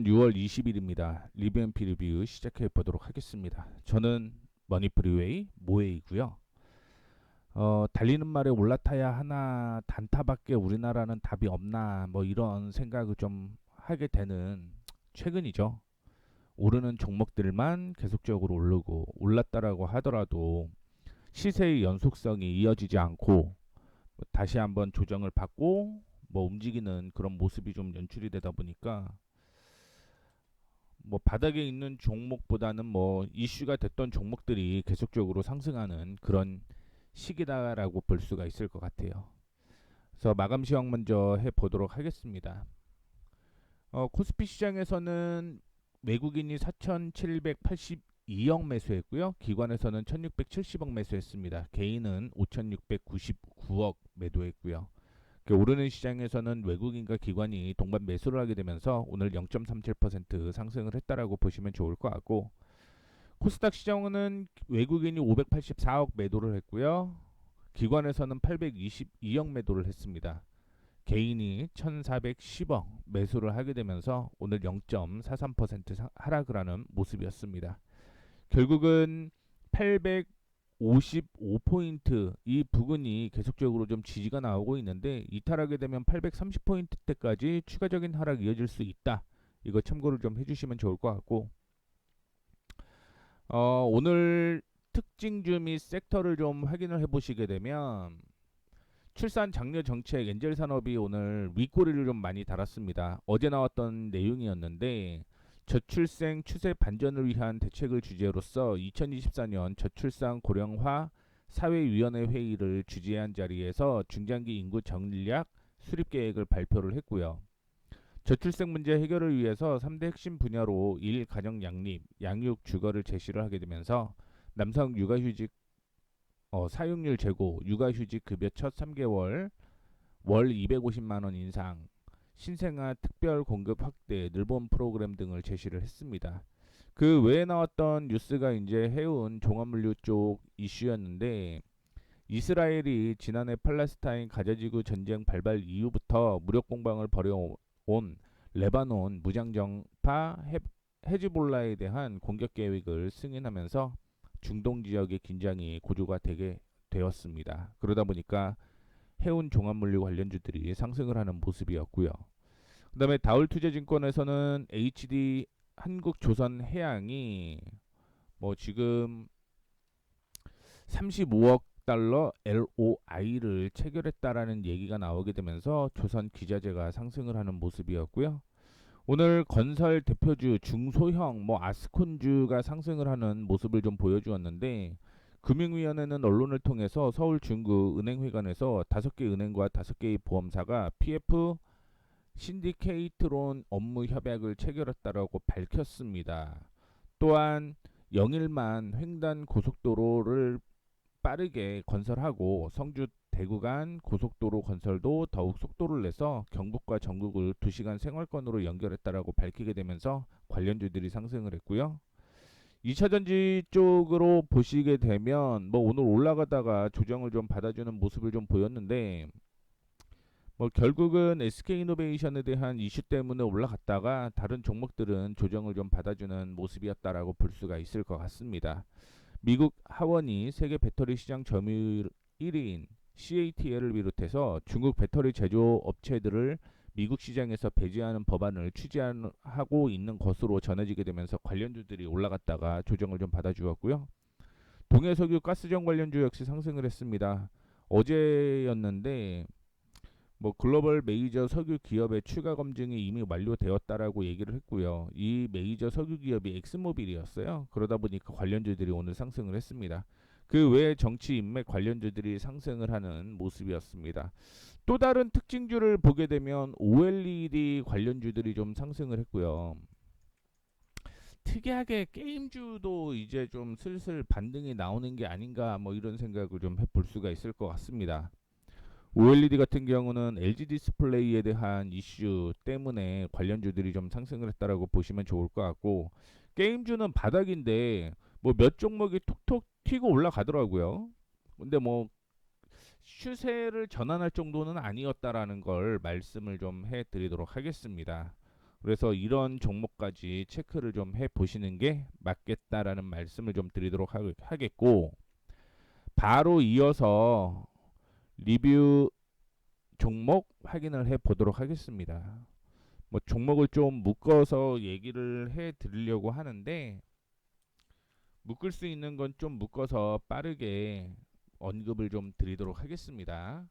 6월 20일입니다. 리뷰앤피 리뷰 시작해 보도록 하겠습니다. 저는 머니프리웨이 모에이고요. 달리는 말에 올라타야 하나 단타밖에 우리나라는 답이 없나 뭐 이런 생각을 좀 하게 되는 최근이죠. 오르는 종목들만 계속적으로 오르고 올랐다라고 하더라도 시세의 연속성이 이어지지 않고 다시 한번 조정을 받고 움직이는 그런 모습이 좀 연출이 되다 보니까 바닥에 있는 종목보다는 이슈가 됐던 종목들이 계속적으로 상승하는 그런 시기다라고 볼 수가 있을 것 같아요. 그래서 마감 시황 먼저 해보도록 하겠습니다. 코스피 시장에서는 외국인이 4,782억 매수했고요. 기관에서는 1,670억 매수했습니다. 개인은 5,699억 매도했고요. 오르는 시장에서는 외국인과 기관이 동반 매수를 하게 되면서 오늘 0.37% 상승을 했다라고 보시면 좋을 것 같고, 코스닥 시장은 외국인이 584억 매도를 했고요. 기관에서는 822억 매도를 했습니다. 개인이 1,410억 매수를 하게 되면서 오늘 0.43% 하락을 하는 모습이었습니다. 결국은 855포인트 이 부근이 계속적으로 좀 지지가 나오고 있는데, 이탈하게 되면 830포인트대까지 추가적인 하락이 이어질 수 있다. 이거 참고를 좀 해주시면 좋을 것 같고, 오늘 특징주 및 섹터를 좀 확인을 해보시게 되면 출산 장려 정책 엔젤 산업이 오늘 윗꼬리를 좀 많이 달았습니다. 어제 나왔던 내용이었는데, 저출생 추세 반전을 위한 대책을 주제로서 2024년 저출산 고령화 사회위원회 회의를 주재한 자리에서 중장기 인구 전략 수립 계획을 발표를 했고요. 저출생 문제 해결을 위해서 3대 핵심 분야로 일, 가정 양립, 양육, 주거를 제시를 하게 되면서 남성 육아휴직 사용률 제고, 육아휴직 급여 첫 3개월, 월 250만 원 인상, 신생아 특별 공급 확대, 늘본 프로그램 등을 제시를 했습니다. 그 외에 나왔던 뉴스가 이제 해운 종합물류 쪽 이슈였는데, 이스라엘이 지난해 팔레스타인 가자지구 전쟁 발발 이후부터 무력 공방을 벌여온 레바논 무장정파 헤즈볼라에 대한 공격 계획을 승인하면서 중동 지역의 긴장이 고조가 되게 되었습니다. 그러다 보니까 해운 종합물류 관련주들이 상승을 하는 모습이었고요. 그 다음에 다울투자증권에서는 HD 한국조선해양이 지금 35억 달러 LOI를 체결했다라는 얘기가 나오게 되면서 조선 기자재가 상승을 하는 모습이었고요. 오늘 건설 대표주 중소형 아스콘주가 상승을 하는 모습을 좀 보여주었는데, 금융위원회는 언론을 통해서 서울 중구 은행회관에서 5개 은행과 5개의 보험사가 PF 신디케이트론 업무 협약을 체결했다라고 밝혔습니다. 또한 영일만 횡단 고속도로를 빠르게 건설하고 성주 대구 간 고속도로 건설도 더욱 속도를 내서 경북과 전국을 2시간 생활권으로 연결했다라고 밝히게 되면서 관련주들이 상승을 했고요. 2차전지 쪽으로 보시게 되면 오늘 올라가다가 조정을 좀 받아주는 모습을 좀 보였는데, 결국은 SK이노베이션에 대한 이슈 때문에 올라갔다가 다른 종목들은 조정을 좀 받아주는 모습이었다라고 볼 수가 있을 것 같습니다. 미국 하원이 세계 배터리 시장 점유율 1위인 CATL을 비롯해서 중국 배터리 제조 업체들을 미국 시장에서 배제하는 법안을 추진하고 있는 것으로 전해지게 되면서 관련주들이 올라갔다가 조정을 좀 받아주었고요. 동해석유 가스정 관련주 역시 상승을 했습니다. 어제였는데 글로벌 메이저 석유 기업의 추가 검증이 이미 완료되었다라고 얘기를 했고요. 이 메이저 석유 기업이 엑스모빌이었어요. 그러다 보니까 관련주들이 오늘 상승을 했습니다. 그 외에 정치 인맥 관련주들이 상승을 하는 모습이었습니다. 또 다른 특징주를 보게 되면 OLED 관련주들이 좀 상승을 했고요. 특이하게 게임주도 이제 좀 슬슬 반등이 나오는 게 아닌가 이런 생각을 좀 해볼 수가 있을 것 같습니다. OLED 같은 경우는 LG 디스플레이에 대한 이슈 때문에 관련주들이 좀 상승을 했다라고 보시면 좋을 것 같고, 게임주는 바닥인데 몇 종목이 톡톡 튀고 올라가더라고요. 근데 추세를 전환할 정도는 아니었다라는 걸 말씀을 좀 해드리도록 하겠습니다. 그래서 이런 종목까지 체크를 좀 해 보시는 게 맞겠다라는 말씀을 좀 드리도록 하겠고, 바로 이어서 리뷰 종목 확인을 해 보도록 하겠습니다. 뭐 종목을 좀 묶어서 얘기를 해 드리려고 하는데, 묶을 수 있는 건 좀 묶어서 빠르게 언급을 좀 드리도록 하겠습니다.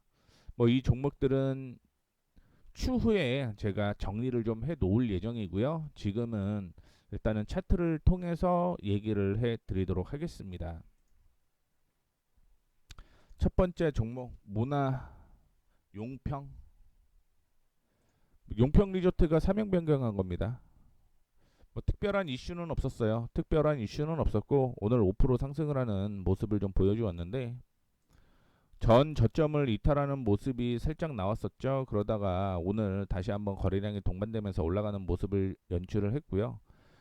뭐 이 종목들은 추후에 제가 정리를 좀 해 놓을 예정이고요. 지금은 일단은 차트를 통해서 얘기를 해 드리도록 하겠습니다. 첫 번째 종목 모나 용평. 용평 리조트가 사명 변경한 겁니다. 뭐 특별한 이슈는 없었어요. 특별한 이슈는 없었고 오늘 5% 상승을 하는 모습을 좀 보여주었는데, 전 저점을 이탈하는 모습이 살짝 나왔었죠. 그러다가 오늘 다시 한번 거래량이 동반되면서 올라가는 모습을 연출을 했고요.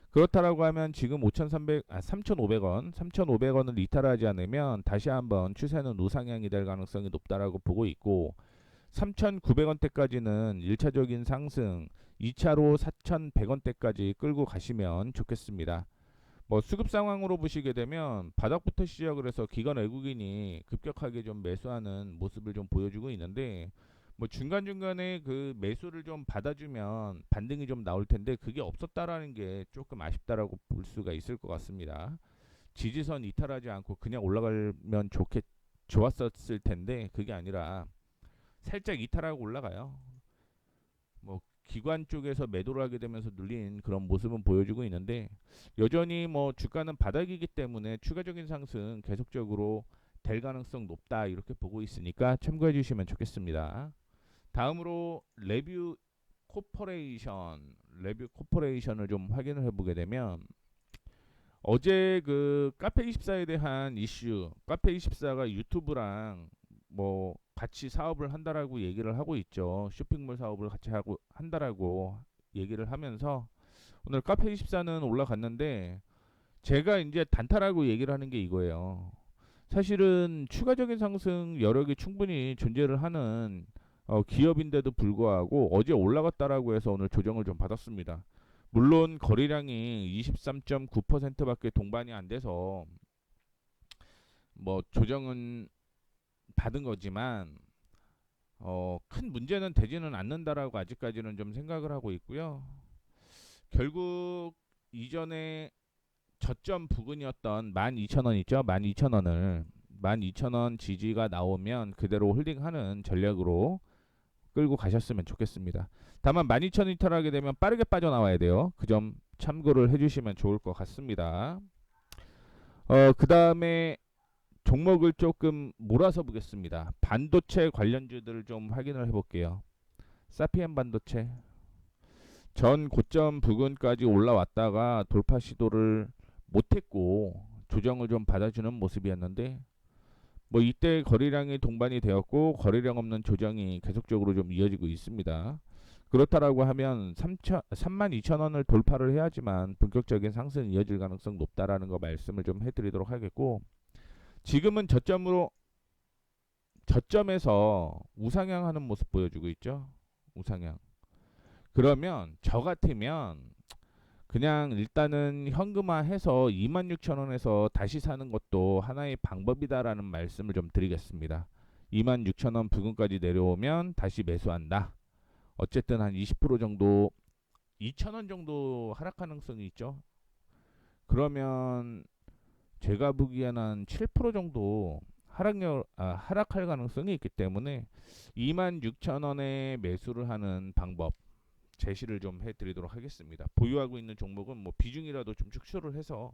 그렇다라고 하면 지금 3,500원, 3,500원을 이탈하지 않으면 다시 한번 추세는 우상향이 될 가능성이 높다라고 보고 있고, 3,900원대까지는 1차적인 상승, 2차로 4,100원대까지 끌고 가시면 좋겠습니다. 뭐 수급 상황으로 보시게 되면 바닥부터 시작을 해서 기관 외국인이 급격하게 좀 매수하는 모습을 좀 보여주고 있는데, 뭐 중간중간에 그 매수를 좀 받아주면 반등이 좀 나올 텐데 그게 없었다라는 게 조금 아쉽다라고 볼 수가 있을 것 같습니다. 지지선 이탈하지 않고 그냥 올라가면 좋았었을 텐데 그게 아니라 살짝 이탈하고 올라가요. 뭐 기관 쪽에서 매도를 하게 되면서 눌린 그런 모습은 보여주고 있는데, 여전히 뭐 주가는 바닥이기 때문에 추가적인 상승 계속적으로 될 가능성 높다 이렇게 보고 있으니까 참고해 주시면 좋겠습니다. 다음으로 레뷰 코퍼레이션을 좀 확인을 해보게 되면, 어제 그 카페24에 대한 이슈, 카페24가 유튜브랑 뭐 같이 사업을 한다라고 얘기를 하고 있죠. 쇼핑몰 사업을 같이 하고 한다라고 얘기를 하면서 오늘 카페24는 올라갔는데, 제가 이제 단타라고 얘기를 하는 게 이거예요. 사실은 추가적인 상승 여력이 충분히 존재를 하는 기업인데도 불구하고 어제 올라갔다라고 해서 오늘 조정을 좀 받았습니다. 물론 거래량이 23.9%밖에 동반이 안 돼서 뭐 조정은 받은 거지만 큰 문제는 되지는 않는다라고 아직까지는 좀 생각을 하고 있고요. 결국 이전에 저점 부근이었던 12,000원 있죠. 12,000원을 12,000원 지지가 나오면 그대로 홀딩하는 전략으로 끌고 가셨으면 좋겠습니다. 다만 12,000원 이탈하게 되면 빠르게 빠져나와야 돼요. 그 점 참고를 해주시면 좋을 것 같습니다. 그 다음에 종목을 조금 몰아서 보겠습니다. 반도체 관련주들을 좀 확인을 해볼게요. 사피엔 반도체 전 고점 부근까지 올라왔다가 돌파 시도를 못했고 조정을 좀 받아주는 모습이었는데, 뭐 이때 거래량이 동반이 되었고 거래량 없는 조정이 계속적으로 좀 이어지고 있습니다. 그렇다라고 하면 32,000원을 돌파를 해야지만 본격적인 상승이 이어질 가능성 높다라는 거 말씀을 좀 해드리도록 하겠고, 지금은 저점에서 우상향하는 모습 보여주고 있죠. 우상향. 그러면 저 같으면 그냥 일단은 현금화해서 26,000원에서 다시 사는 것도 하나의 방법이다라는 말씀을 좀 드리겠습니다. 26,000원 부근까지 내려오면 다시 매수한다. 어쨌든 한 20% 정도, 2,000원 정도 하락 가능성이 있죠. 그러면 제가 보기에는 한 7% 정도 하락할 가능성이 있기 때문에 26,000원에 매수를 하는 방법 제시를 좀 해드리도록 하겠습니다. 보유하고 있는 종목은 뭐 비중이라도 좀 축소를 해서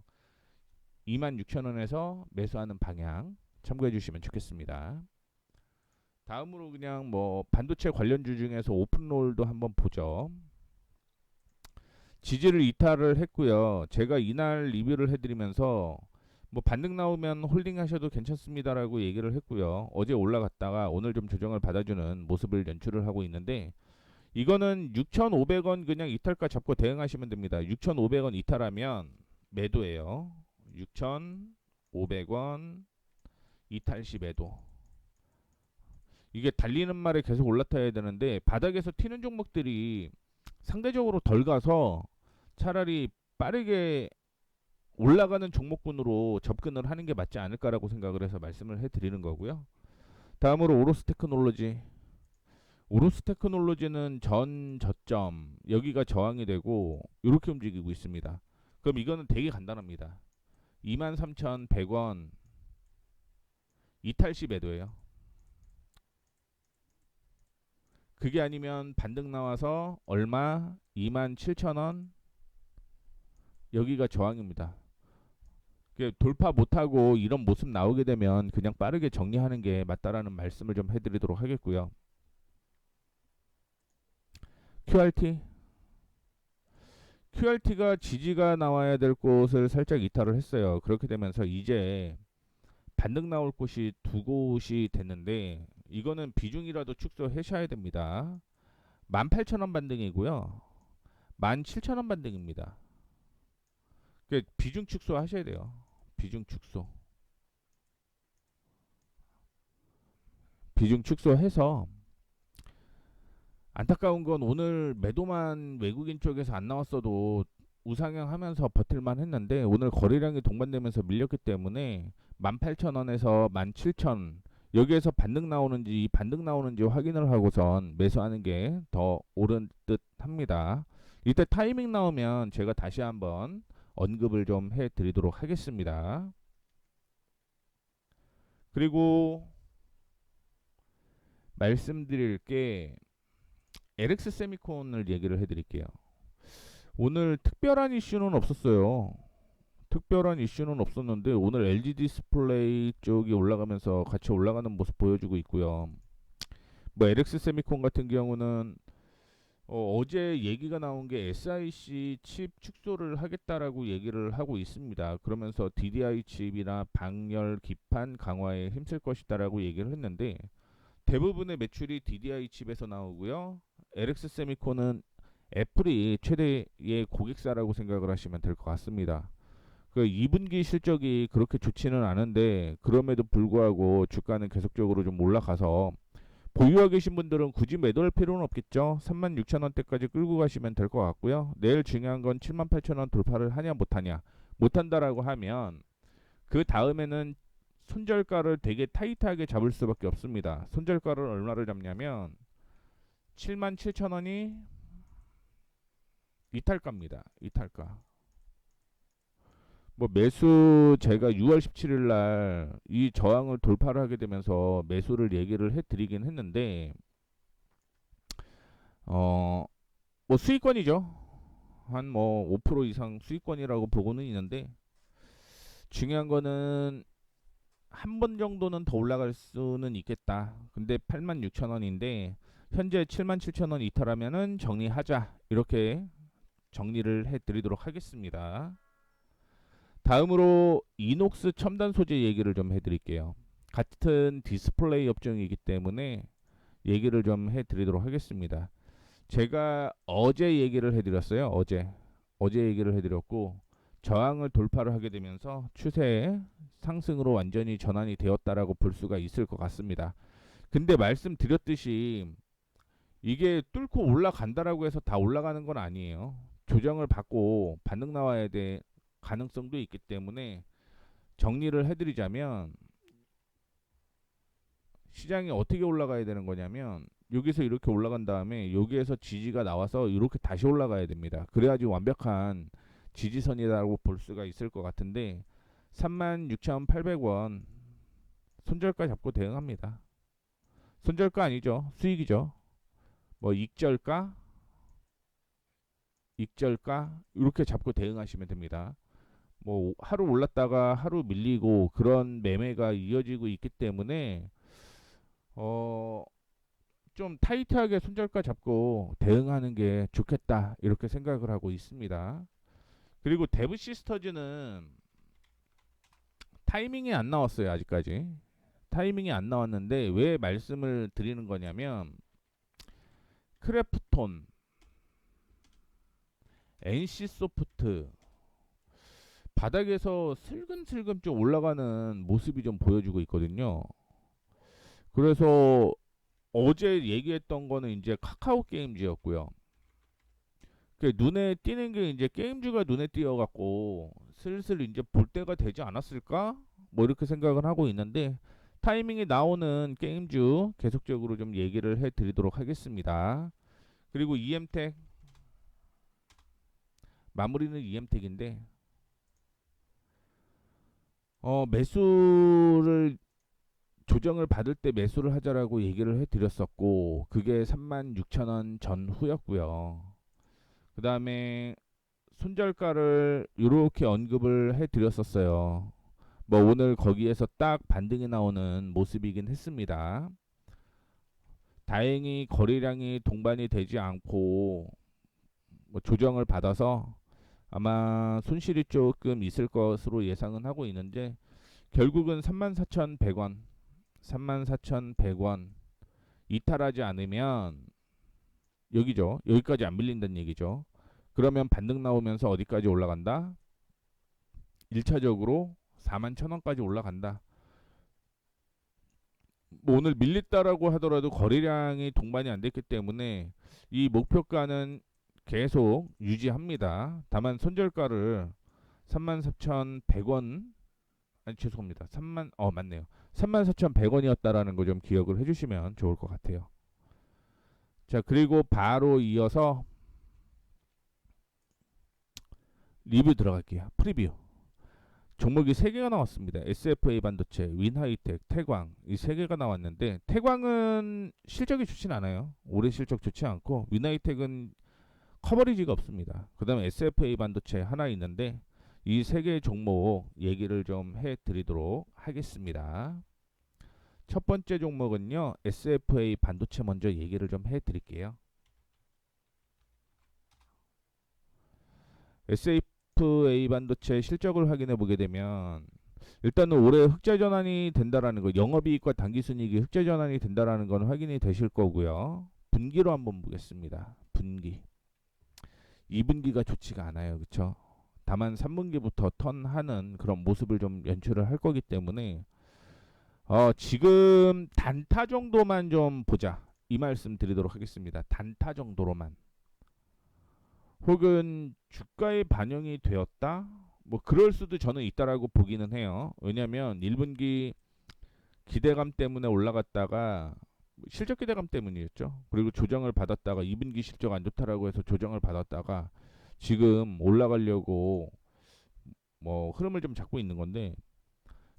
26,000원에서 매수하는 방향 참고해 주시면 좋겠습니다. 다음으로 그냥 뭐 반도체 관련주 중에서 오픈롤도 한번 보죠. 지지를 이탈을 했고요. 제가 이날 리뷰를 해드리면서 뭐 반등 나오면 홀딩 하셔도 괜찮습니다라고 얘기를 했고요. 어제 올라갔다가 오늘 좀 조정을 받아주는 모습을 연출을 하고 있는데, 이거는 6,500원 그냥 이탈가 잡고 대응하시면 됩니다. 6,500원 이탈하면 매도예요. 6,500원 이탈 시 매도. 이게 달리는 말에 계속 올라타야 되는데 바닥에서 튀는 종목들이 상대적으로 덜 가서 차라리 빠르게 올라가는 종목군으로 접근을 하는 게 맞지 않을까라고 생각을 해서 말씀을 해드리는 거고요. 다음으로 오로스 테크놀로지. 오로스 테크놀로지는 전 저점 여기가 저항이 되고 이렇게 움직이고 있습니다. 그럼 이거는 되게 간단합니다. 23,100원 이탈시 매도예요. 그게 아니면 반등 나와서 얼마? 27,000원 여기가 저항입니다. 돌파 못하고 이런 모습 나오게 되면 그냥 빠르게 정리하는 게 맞다라는 말씀을 좀 해드리도록 하겠고요. QRT가 지지가 나와야 될 곳을 살짝 이탈을 했어요. 그렇게 되면서 이제 반등 나올 곳이 두 곳이 됐는데 이거는 비중이라도 축소하셔야 됩니다. 18,000원 반등이고요. 17,000원 반등입니다. 비중 축소 하셔야 돼요. 비중 축소. 비중 축소해서 안타까운 건 오늘 매도만 외국인 쪽에서 안 나왔어도 우상향 하면서 버틸만 했는데 오늘 거래량이 동반되면서 밀렸기 때문에 18,000원에서 17,000 여기에서 반등 나오는지 확인을 하고선 매수하는 게 더 옳은 듯 합니다. 이때 타이밍 나오면 제가 다시 한번 언급을 좀 해드리도록 하겠습니다. 그리고 말씀드릴 게 LX 세미콘을 얘기를 해드릴게요. 오늘 특별한 이슈는 없었어요. 특별한 이슈는 없었는데 오늘 LG 디스플레이 쪽이 올라가면서 같이 올라가는 모습 보여주고 있고요. 뭐 LX 세미콘 같은 경우는 어제 얘기가 나온 게 SiC 칩 축소를 하겠다라고 얘기를 하고 있습니다. 그러면서 DDI 칩이나 방열 기판 강화에 힘쓸 것이다라고 얘기를 했는데 대부분의 매출이 DDI 칩에서 나오고요. LX 세미콘은 애플이 최대의 고객사라고 생각을 하시면 될 것 같습니다. 그 2분기 실적이 그렇게 좋지는 않은데 그럼에도 불구하고 주가는 계속적으로 좀 올라가서 보유하고 계신 분들은 굳이 매도할 필요는 없겠죠. 36,000원대까지 끌고 가시면 될 것 같고요. 내일 중요한 건 78,000원 돌파를 하냐 못하냐. 못한다라고 하면 그 다음에는 손절가를 되게 타이트하게 잡을 수밖에 없습니다. 손절가를 얼마를 잡냐면 77,000원이 이탈가입니다. 이탈가. 뭐 매수 제가 6월 17일 날 이 저항을 돌파를 하게 되면서 매수를 얘기를 해드리긴 했는데 뭐 수익권이죠. 한 뭐 5% 이상 수익권이라고 보고는 있는데 중요한 거는 한 번 정도는 더 올라갈 수는 있겠다. 근데 86,000원인데 현재 77,000원 이탈하면은 정리하자. 이렇게 정리를 해드리도록 하겠습니다. 다음으로 이녹스 첨단 소재 얘기를 좀 해드릴게요. 같은 디스플레이 업종이기 때문에 얘기를 좀 해드리도록 하겠습니다. 제가 어제 얘기를 해드렸어요. 어제 얘기를 해드렸고 저항을 돌파를 하게 되면서 추세 상승으로 완전히 전환이 되었다라고 볼 수가 있을 것 같습니다. 근데 말씀드렸듯이 이게 뚫고 올라간다라고 해서 다 올라가는 건 아니에요. 조정을 받고 반등 나와야 될 가능성도 있기 때문에 정리를 해드리자면 시장이 어떻게 올라가야 되는 거냐면 여기서 이렇게 올라간 다음에 여기에서 지지가 나와서 이렇게 다시 올라가야 됩니다. 그래야지 완벽한 지지선이라고 볼 수가 있을 것 같은데 36,800원 손절가 잡고 대응합니다. 손절가 아니죠. 수익이죠. 뭐 익절가 이렇게 잡고 대응하시면 됩니다. 뭐 하루 올랐다가 하루 밀리고 그런 매매가 이어지고 있기 때문에 좀 타이트하게 손절가 잡고 대응하는 게 좋겠다 이렇게 생각을 하고 있습니다. 그리고 데브 시스터즈는 타이밍이 안 나왔어요. 아직까지 타이밍이 안 나왔는데 왜 말씀을 드리는 거냐면 크래프톤, NC소프트 바닥에서 슬금슬금 좀 올라가는 모습이 좀 보여주고 있거든요. 그래서 어제 얘기했던 거는 이제 카카오 게임즈였고요. 눈에 띄는 게 이제 게임주가 눈에 띄어갖고 슬슬 이제 볼 때가 되지 않았을까? 뭐 이렇게 생각을 하고 있는데 타이밍이 나오는 게임주 계속적으로 좀 얘기를 해드리도록 하겠습니다. 그리고 EM택 마무리는 EM택인데 매수를 조정을 받을 때 매수를 하자라고 얘기를 해드렸었고 그게 36,000원 전후였고요. 그 다음에 손절가를 이렇게 언급을 해드렸었어요. 뭐 오늘 거기에서 딱 반등이 나오는 모습이긴 했습니다. 다행히 거래량이 동반이 되지 않고 뭐 조정을 받아서 아마 손실이 조금 있을 것으로 예상은 하고 있는데 결국은 34,100원, 34,100원 이탈하지 않으면 여기죠. 여기까지 안 밀린다는 얘기죠. 그러면 반등 나오면서 어디까지 올라간다? 1차적으로 41,000원까지 올라간다. 뭐 오늘 밀렸다라고 하더라도 거래량이 동반이 안 됐기 때문에 이 목표가는 계속 유지합니다. 다만 손절가를 34,100원 아니 죄송합니다. 3만 맞네요. 34,100원이었다라는 거 좀 기억을 해주시면 좋을 것 같아요. 자 그리고 바로 이어서 리뷰 들어갈게요. 프리뷰. 종목이 3개가 나왔습니다. SFA 반도체, 윈하이텍, 태광 이 3개가 나왔는데 태광은 실적이 좋진 않아요. 올해 실적 좋지 않고 윈하이텍은 커버리지가 없습니다. 그 다음에 SFA 반도체 하나 있는데 이 3개의 종목 얘기를 좀 해드리도록 하겠습니다. 첫 번째 종목은요. SFA 반도체 먼저 얘기를 좀 해드릴게요. SFA 반도체 실적을 확인해 보게 되면 일단은 올해 흑자 전환이 된다라는 거, 영업이익과 당기순이익이 흑자 전환이 된다라는 건 확인이 되실 거고요. 분기로 한번 보겠습니다. 분기. 2분기가 좋지가 않아요. 그렇죠? 다만 3분기부터 턴하는 그런 모습을 좀 연출을 할 거기 때문에 지금 단타 정도만 좀 보자. 이 말씀 드리도록 하겠습니다. 단타 정도로만. 혹은 주가에 반영이 되었다? 뭐 그럴 수도 저는 있다라고 보기는 해요. 왜냐면 1분기 기대감 때문에 올라갔다가 실적 기대감 때문이었죠. 그리고 조정을 받았다가 2분기 실적 안 좋다라고 해서 조정을 받았다가 지금 올라가려고 뭐 흐름을 좀 잡고 있는 건데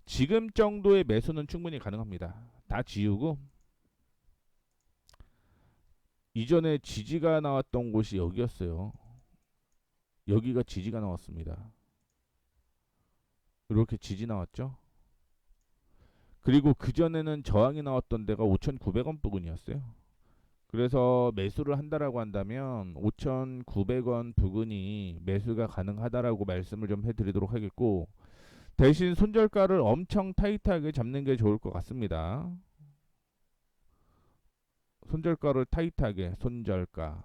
지금 정도의 매수는 충분히 가능합니다. 다 지우고 이전에 지지가 나왔던 곳이 여기였어요. 여기가 지지가 나왔습니다. 이렇게 지지 나왔죠. 그리고 그전에는 저항이 나왔던 데가 5,900원 부근이었어요. 그래서 매수를 한다라고 한다면 5,900원 부근이 매수가 가능하다라고 말씀을 좀 해드리도록 하겠고 대신 손절가를 엄청 타이트하게 잡는 게 좋을 것 같습니다. 손절가를 타이트하게 손절가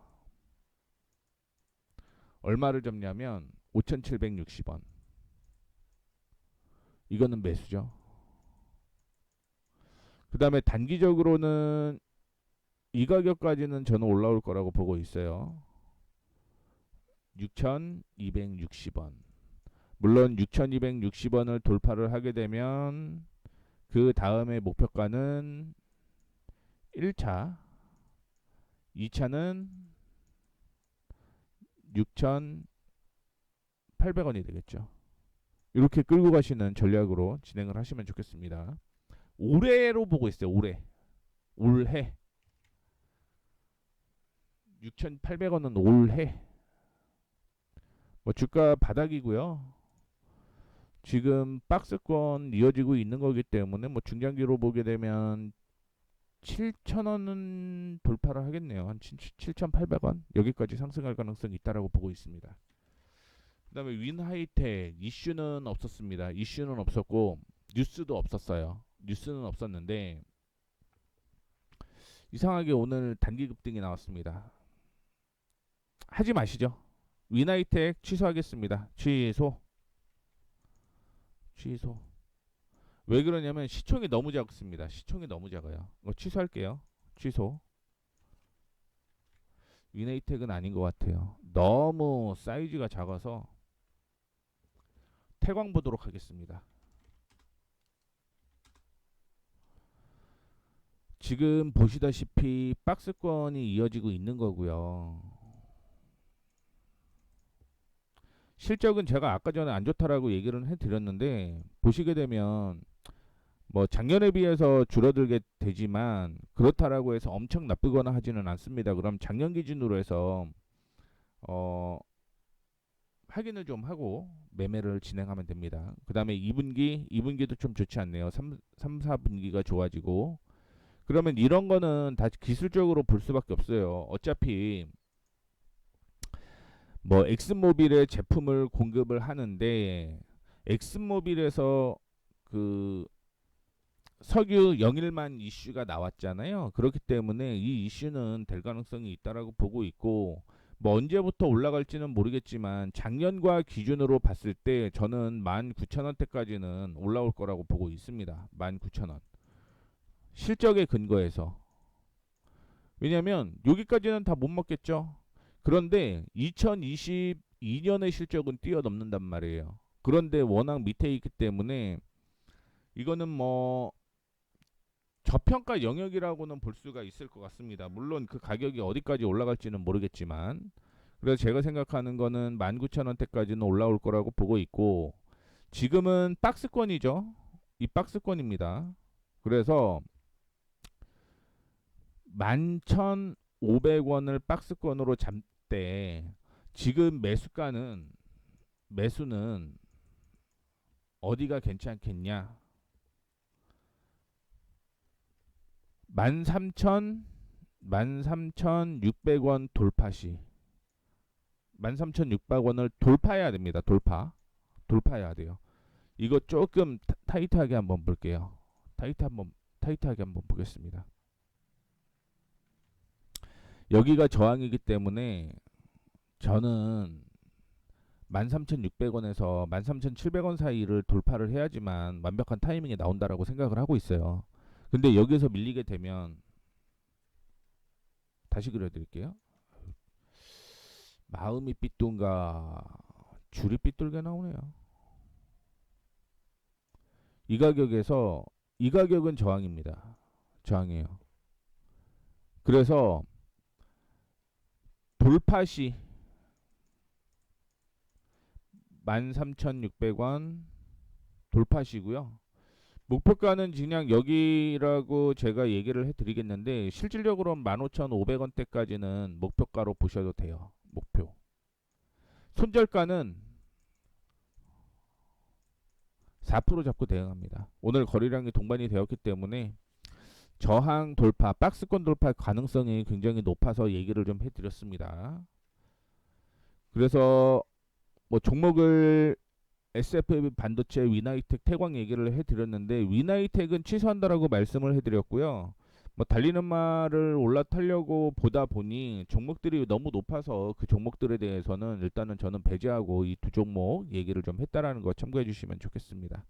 얼마를 잡냐면 5,760원 이거는 매수죠. 그 다음에 단기적으로는 이 가격까지는 저는 올라올 거라고 보고 있어요. 6,260원. 물론 6,260원을 돌파를 하게 되면 그 다음에 목표가는 1차, 2차는 6,800원이 되겠죠. 이렇게 끌고 가시는 전략으로 진행을 하시면 좋겠습니다. 올해로 보고 있어요. 올해 6,800원은 올해 뭐 주가 바닥이고요. 지금 박스권 이어지고 있는 거기 때문에 뭐 중장기로 보게 되면 7,000원은 돌파를 하겠네요. 한 7,800원 여기까지 상승할 가능성이 있다라고 보고 있습니다. 그다음에 윈하이텍 이슈는 없었습니다. 이슈는 없었고 뉴스도 없었어요. 뉴스는 없었는데 이상하게 오늘 단기 급등이 나왔습니다. 하지 마시죠. 윈하이텍 취소하겠습니다. 취소. 왜 그러냐면 시총이 너무 작습니다. 시총이 너무 작아요. 이거 취소할게요. 취소. 위네이텍은 아닌 것 같아요. 너무 사이즈가 작아서 태광 보도록 하겠습니다. 지금 보시다시피 박스권이 이어지고 있는 거고요. 실적은 제가 아까 전에 안 좋다라고 얘기를 해드렸는데 보시게 되면 뭐 작년에 비해서 줄어들게 되지만 그렇다라고 해서 엄청 나쁘거나 하지는 않습니다. 그럼 작년 기준으로 해서 어 확인을 좀 하고 매매를 진행하면 됩니다. 그 다음에 2분기도 좀 좋지 않네요. 4분기가 좋아지고 그러면 이런 거는 다 기술적으로 볼 수밖에 없어요. 어차피 뭐 엑슨모빌의 제품을 공급을 하는데 엑슨모빌에서 그 석유 영일만 이슈가 나왔잖아요. 그렇기 때문에 이 이슈는 될 가능성이 있다라고 보고 있고 뭐 언제부터 올라갈지는 모르겠지만 작년과 기준으로 봤을 때 저는 19,000원대까지는 올라올 거라고 보고 있습니다. 19,000원. 실적에 근거해서. 왜냐면 여기까지는 다 못 먹겠죠. 그런데 2022년의 실적은 뛰어넘는단 말이에요. 그런데 워낙 밑에 있기 때문에 이거는 뭐 저평가 영역이라고는 볼 수가 있을 것 같습니다. 물론 그 가격이 어디까지 올라갈지는 모르겠지만 그래서 제가 생각하는 거는 19,000원대까지는 올라올 거라고 보고 있고 지금은 박스권이죠. 이 박스권입니다. 그래서 11,500원을 박스권으로 잡되 지금 매수는 어디가 괜찮겠냐? 13,600원 돌파시 13,600원을 돌파해야 됩니다. 돌파해야 돼요. 이거 조금 타이트하게 한번 볼게요. 타이트하게 한번 보겠습니다. 여기가 저항이기 때문에 저는 13,600원에서 13,700원 사이를 돌파를 해야지만 완벽한 타이밍이 나온다라고 생각을 하고 있어요. 근데 여기서 밀리게 되면 다시 그려드릴게요. 마음이 삐뚤가 줄이 삐뚤게 나오네요. 이 가격은 저항입니다. 저항이에요. 그래서 돌파시 13,600원 돌파시고요. 목표가는 그냥 여기라고 제가 얘기를 해드리겠는데 실질적으로는 15,500원대까지는 목표가로 보셔도 돼요. 목표. 손절가는 4% 잡고 대응합니다. 오늘 거래량이 동반이 되었기 때문에 저항 돌파, 박스권 돌파 가능성이 굉장히 높아서 얘기를 좀 해드렸습니다. 그래서 뭐 종목을 SFA 반도체, 위나이텍, 태광 얘기를 해드렸는데 위나이텍은 취소한다라고 말씀을 해드렸고요. 뭐 달리는 말을 올라타려고 보다 보니 종목들이 너무 높아서 그 종목들에 대해서는 일단은 저는 배제하고 이 두 종목 얘기를 좀 했다라는 거 참고해 주시면 좋겠습니다.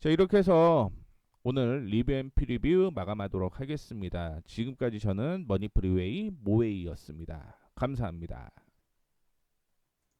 자, 이렇게 해서 오늘 리뷰 앤 프리뷰 마감하도록 하겠습니다. 지금까지 저는 머니프리웨이 모웨이였습니다. 감사합니다.